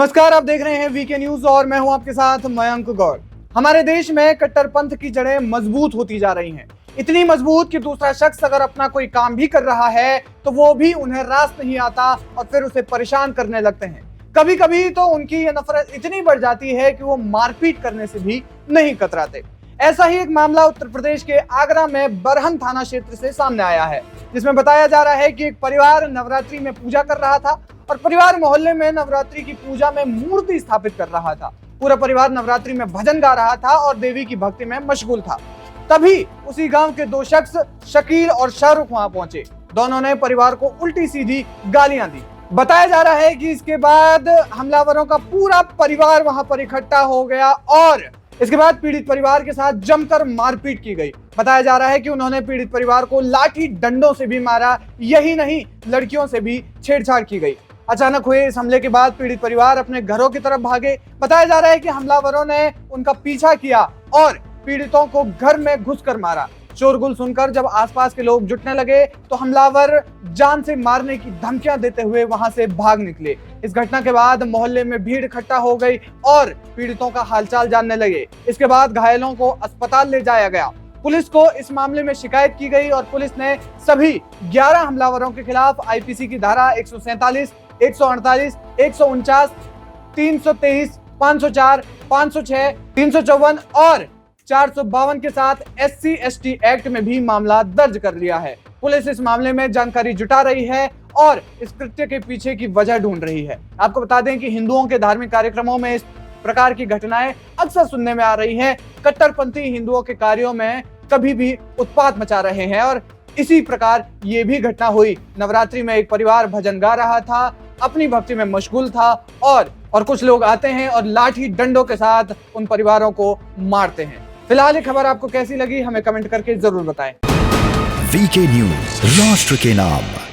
नमस्कार, आप देख रहे हैं वीके न्यूज और मैं हूं आपके साथ मयंक गौर। हमारे देश में कट्टरपंथ की जड़ें मजबूत होती जा रही हैं, इतनी मजबूत कि दूसरा शख्स अगर अपना कोई काम भी कर रहा है तो वो भी उन्हें रास नहीं आता और फिर उसे परेशान करने लगते हैं। कभी कभी तो उनकी ये नफरत इतनी बढ़ जाती है कि वो मारपीट करने से भी नहीं कतराते। ऐसा ही एक मामला उत्तर प्रदेश के आगरा में बरहन थाना क्षेत्र से सामने आया है, जिसमें बताया जा रहा है कि एक परिवार नवरात्रि में पूजा कर रहा था और परिवार मोहल्ले में नवरात्रि की पूजा में मूर्ति स्थापित कर रहा था। पूरा परिवार नवरात्रि में भजन गा रहा था और देवी की भक्ति में मशगूल था। तभी उसी गांव के दो शख्स शकील और शाहरुख वहां पहुंचे। दोनों ने परिवार को उल्टी सीधी गालियां दी। बताया जा रहा है कि इसके बाद हमलावरों का पूरा परिवार वहां पर इकट्ठा हो गया और इसके बाद पीड़ित परिवार के साथ जमकर मारपीट की गई। बताया जा रहा है कि उन्होंने पीड़ित परिवार को लाठी डंडों से भी मारा, यही नहीं लड़कियों से भी छेड़छाड़ की गई। अचानक हुए इस हमले के बाद पीड़ित परिवार अपने घरों की तरफ भागे। बताया जा रहा है कि हमलावरों ने उनका पीछा किया और पीड़ितों को घर में घुसकर मारा। शोरगुल सुनकर जब आसपास के लोग जुटने लगे तो हमलावर जान से मारने की धमकियां देते हुए वहां से भाग निकले। इस घटना के बाद मोहल्ले में भीड़ इकट्ठा हो गई और पीड़ितों का हालचाल जानने लगे। इसके बाद घायलों को अस्पताल ले जाया गया। पुलिस को इस मामले में शिकायत की गई और पुलिस ने सभी 11 हमलावरों के खिलाफ आईपीसी की धारा 147, 148, 149, 323, 504, 506, 354 और 452 के साथ SC/ST एक्ट में भी मामला दर्ज कर लिया है। पुलिस इस मामले में जानकारी जुटा रही है और इस कृत्य के पीछे की वजह ढूंढ रही है। आपको बता दें कि हिंदुओं के धार्मिक कार्यक्रमों में इस प्रकार की घटनाएं अक्सर सुनने में आ रही हैं। कट्टरपंथी हिंदुओं के कार्यों में कभी भी उत्पात मचा रहे हैं और इसी प्रकार ये भी घटना हुई। नवरात्रि में एक परिवार भजन गा रहा था, अपनी भक्ति में मशगूल था और कुछ लोग आते हैं और लाठी डंडों के साथ उन परिवारों को मारते हैं। फिलहाल ये खबर आपको कैसी लगी हमें कमेंट करके जरूर बताएं। वीके न्यूज, राष्ट्र के नाम।